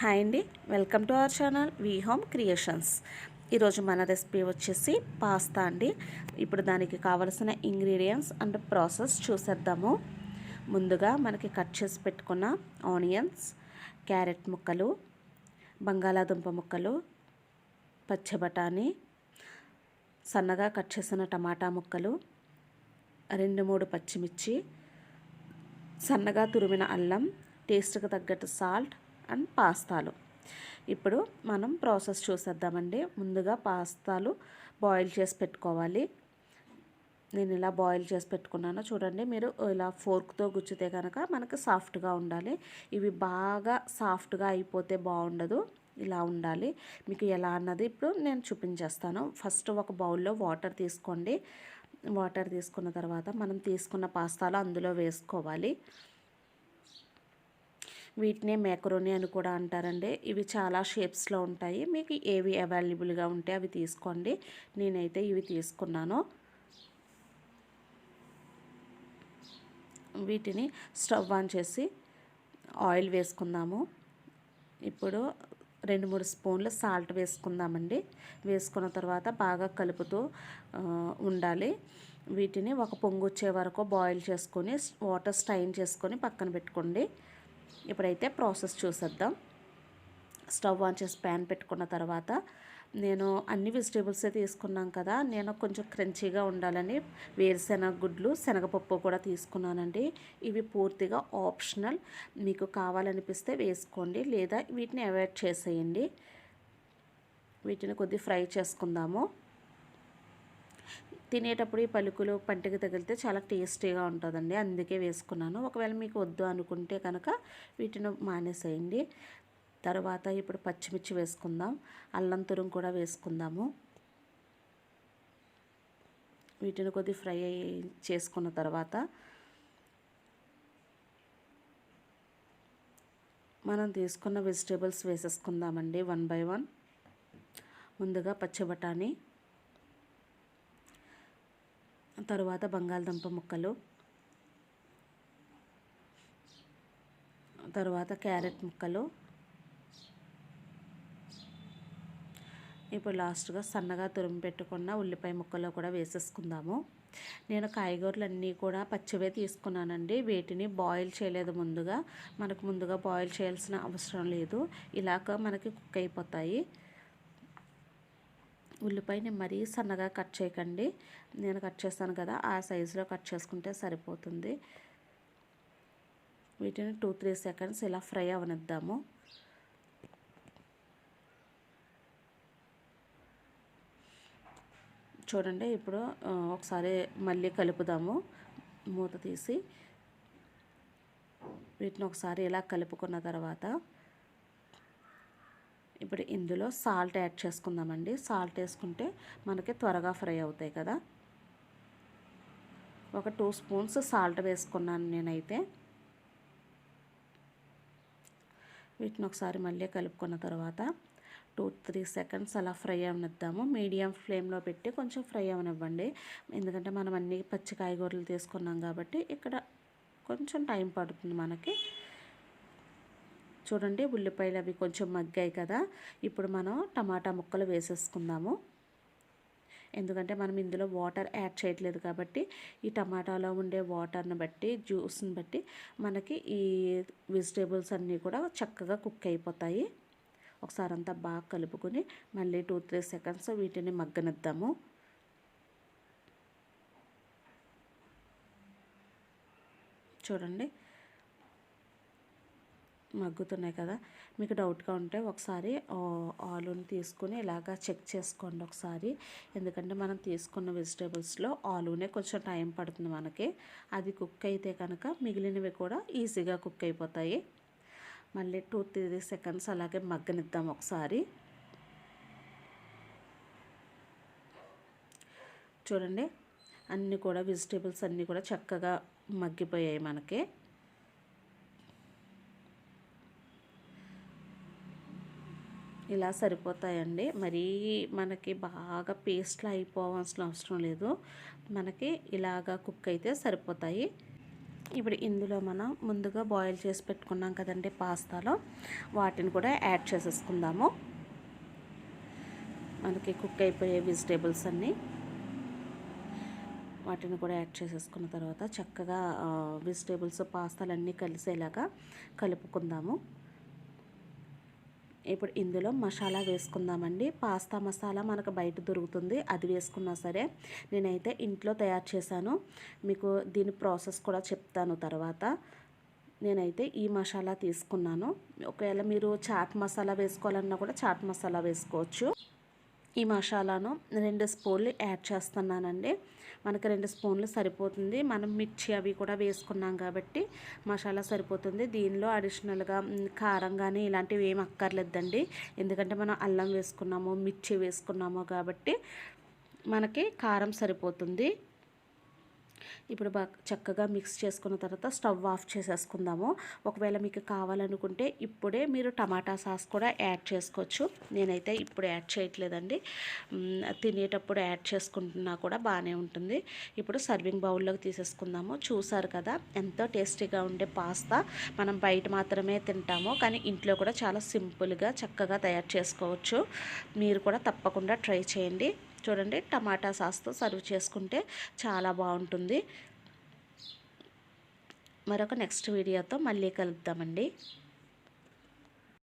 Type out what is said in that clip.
Hi అండి, welcome to our channel V home creations. ఈరోజు మన రెసిపీ వచ్చేసి పాస్తా అండి. ఇప్పుడు దానికి కావలసిన ఇంగ్రీడియంట్స్ అండ్ ప్రాసెస్ చూసేద్దాము. ముందుగా మనకి కట్ చేసి పెట్టుకున్న ఆనియన్స్, క్యారెట్ ముక్కలు, బంగాళాదుంప ముక్కలు, పచ్చి బఠానీ, సన్నగా కట్ చేసిన టమాటా ముక్కలు, 2-3 పచ్చిమిర్చి, సన్నగా తురిమిన అల్లం, టేస్ట్కి తగ్గట్టు సాల్ట్ అండ్ పాస్తాలు. ఇప్పుడు మనం ప్రాసెస్ చూసేద్దామండి. ముందుగా పాస్తాలు బాయిల్ చేసి పెట్టుకోవాలి. నేను ఇలా బాయిల్ చేసి పెట్టుకున్నాను. చూడండి, మీరు ఇలా ఫోర్క్తో గుచ్చితే కనుక మనకి సాఫ్ట్గా ఉండాలి. ఇవి బాగా సాఫ్ట్గా అయిపోతే బాగుండదు, ఇలా ఉండాలి. మీకు ఎలా అన్నది ఇప్పుడు నేను చూపించేస్తాను. ఫస్ట్ ఒక బౌల్లో వాటర్ తీసుకోండి. వాటర్ తీసుకున్న తర్వాత మనం తీసుకున్న పాస్తాలు అందులో వేసుకోవాలి. వీటినే మాకరోని అని కూడా అంటారండి. ఇవి చాలా షేప్స్లో ఉంటాయి. మీకు ఏవి అవైలబుల్గా ఉంటే అవి తీసుకోండి. నేనైతే ఇవి తీసుకున్నాను. వీటిని స్టవ్ ఆన్ చేసి ఆయిల్ వేసుకుందాము. ఇప్పుడు 2-3 స్పూన్లు సాల్ట్ వేసుకుందామండి. వేసుకున్న తర్వాత బాగా కలుపుతూ ఉండాలి. వీటిని ఒక పొంగు వచ్చే వరకు బాయిల్ చేసుకొని వాటర్ స్ట్రైన్ చేసుకొని పక్కన పెట్టుకోండి. ఇప్పుడైతే ప్రాసెస్ చూసేద్దాం. స్టవ్ ఆన్ చేసి ప్యాన్ పెట్టుకున్న తర్వాత నేను అన్ని వెజిటేబుల్సే తీసుకున్నాం కదా, నేను కొంచెం క్రంచీగా ఉండాలని వేరుశెనగ గుడ్లు, శనగపప్పు కూడా తీసుకున్నానండి. ఇవి పూర్తిగా ఆప్షనల్. మీకు కావాలనిపిస్తే వేసుకోండి, లేదా వీటిని అవాయిడ్ చేసేయండి. వీటిని కొద్దిగా ఫ్రై చేసుకుందాము. తినేటప్పుడు ఈ పలుకులు పంటికి తగిలితే చాలా టేస్టీగా ఉంటుందండి, అందుకే వేసుకున్నాను. ఒకవేళ మీకు వద్దు అనుకుంటే కనుక వీటిని మానేసేయండి. తర్వాత ఇప్పుడు పచ్చిమిర్చి వేసుకుందాం. అల్లం తురుము కూడా వేసుకుందాము. వీటిని కొద్దిగా ఫ్రై చేసుకున్న తర్వాత మనం తీసుకున్న వెజిటేబుల్స్ వేసేసుకుందామండి 1 by 1. ముందుగా పచ్చి బఠానీ, తరువాత బంగాళదుంప ముక్కలు, తరువాత క్యారెట్ ముక్కలు, ఇప్పుడు లాస్ట్గా సన్నగా తురిమి పెట్టుకున్న ఉల్లిపాయ ముక్కలు కూడా వేసేసుకుందాము. నేను కాయగూరలన్నీ కూడా పచ్చివే తీసుకున్నానండి. వీటిని బాయిల్ చేయలేదు. మనకు ముందుగా బాయిల్ చేయాల్సిన అవసరం లేదు. ఇలాగ మనకి కుక్ అయిపోతాయి. ఉల్లిపాయని మరీ సన్నగా కట్ చేయకండి. నేను కట్ చేస్తాను కదా, ఆ సైజులో కట్ చేసుకుంటే సరిపోతుంది. వీటిని 2-3 సెకండ్స్ ఇలా ఫ్రై అవనిద్దాము. చూడండి, ఇప్పుడు ఒకసారి మళ్ళీ కలుపుదాము. మూత తీసి వీటిని ఒకసారి ఇలా కలుపుకున్న తర్వాత ఇప్పుడు ఇందులో సాల్ట్ యాడ్ చేసుకుందామండి. సాల్ట్ వేసుకుంటే మనకి త్వరగా ఫ్రై అవుతాయి కదా. ఒక 2 స్పూన్స్ సాల్ట్ వేసుకున్నాను నేనైతే. వీటిని ఒకసారి మళ్ళీ కలుపుకున్న తర్వాత 2-3 సెకండ్స్ అలా ఫ్రై అవనిద్దాము. మీడియం ఫ్లేమ్లో పెట్టి కొంచెం ఫ్రై అవనివ్వండి. ఎందుకంటే మనం అన్ని పచ్చి కాయగూరలు తీసుకున్నాం కాబట్టి ఇక్కడ కొంచెం టైం పడుతుంది మనకి. చూడండి, ఉల్లిపాయలు అవి కొంచెం మగ్గాయి కదా. ఇప్పుడు మనం టమాటా ముక్కలు వేసేసుకుందాము. ఎందుకంటే మనం ఇందులో వాటర్ యాడ్ చేయట్లేదు కాబట్టి ఈ టమాటాలో ఉండే వాటర్ని బట్టి, జ్యూస్ని బట్టి మనకి ఈ వెజిటేబుల్స్ అన్నీ కూడా చక్కగా కుక్ అయిపోతాయి. ఒకసారి అంతా బాగా కలుపుకొని మళ్ళీ 2-3 సెకండ్స్ వీటిని మగ్గనిద్దాము. చూడండి, మగ్గుతున్నాయి కదా. మీకు డౌట్గా ఉంటే ఒకసారి ఆలుని తీసుకుని ఇలాగా చెక్ చేసుకోండి ఒకసారి. ఎందుకంటే మనం తీసుకున్న వెజిటేబుల్స్లో ఆలునే కొంచెం టైం పడుతుంది మనకి. అది కుక్ అయితే కనుక మిగిలినవి కూడా ఈజీగా కుక్ అయిపోతాయి. మళ్ళీ 2-3 సెకండ్స్ అలాగే మగ్గనిద్దాం ఒకసారి. చూడండి, అన్నీ కూడా వెజిటేబుల్స్ అన్నీ కూడా చక్కగా మగ్గిపోయాయి మనకి. ఇలా సరిపోతాయండి. మరీ మనకి బాగా పేస్ట్లా అయిపోవాల్సిన అవసరం లేదు. మనకి ఇలాగా కుక్ అయితే సరిపోతాయి. ఇప్పుడు ఇందులో మనం ముందుగా బాయిల్ చేసి పెట్టుకున్నాం కదండి పాస్తాలో, వాటిని కూడా యాడ్ చేసేసుకుందాము. మనకి కుక్ అయిపోయే వెజిటేబుల్స్ అన్నీ వాటిని కూడా యాడ్ చేసేసుకున్న తర్వాత చక్కగా వెజిటేబుల్స్ పాస్తాలన్నీ కలిసేలాగా కలుపుకుందాము. ఇప్పుడు ఇందులో మసాలా వేసుకుందామండి. పాస్తా మసాలా మనకు బయట దొరుకుతుంది, అది వేసుకున్నా సరే. నేనైతే ఇంట్లో తయారు చేశాను, మీకు దీని ప్రాసెస్ కూడా చెప్తాను తర్వాత. నేనైతే ఈ మసాలా తీసుకున్నాను. ఒకవేళ మీరు చాట్ మసాలా వేసుకోవాలన్నా కూడా చాట్ మసాలా వేసుకోవచ్చు. ఈ మసాలాను 2 స్పూన్లు యాడ్ చేస్తున్నానండి. మనకు 2 స్పూన్లు సరిపోతుంది. మనం మిర్చి అవి కూడా వేసుకున్నాం కాబట్టి మసాలా సరిపోతుంది. దీనిలో అడిషనల్గా కారం కానీ ఇలాంటివి ఏం అక్కర్లేదండి. ఎందుకంటే మనం అల్లం వేసుకున్నాము, మిర్చి వేసుకున్నాము కాబట్టి మనకి కారం సరిపోతుంది. ఇప్పుడు బాగా చక్కగా మిక్స్ చేసుకున్న తర్వాత స్టవ్ ఆఫ్ చేసేసుకుందాము. ఒకవేళ మీకు కావాలనుకుంటే ఇప్పుడే మీరు టమాటా సాస్ కూడా యాడ్ చేసుకోవచ్చు. నేనైతే ఇప్పుడు యాడ్ చేయట్లేదండి, తినేటప్పుడు యాడ్ చేసుకుంటున్నా కూడా బాగానే ఉంటుంది. ఇప్పుడు సర్వింగ్ బౌల్లోకి తీసేసుకుందాము. చూసారు కదా ఎంతో టేస్టీగా ఉండే పాస్తా. మనం బయట మాత్రమే తింటాము, కానీ ఇంట్లో కూడా చాలా సింపుల్గా చక్కగా తయారు చేసుకోవచ్చు. మీరు కూడా తప్పకుండా ట్రై చేయండి. చూడండి, టమాటా సాస్తో సర్వ్ చేసుకుంటే చాలా బాగుంటుంది. మరొక నెక్స్ట్ వీడియోతో మళ్ళీ కలుద్దామండి.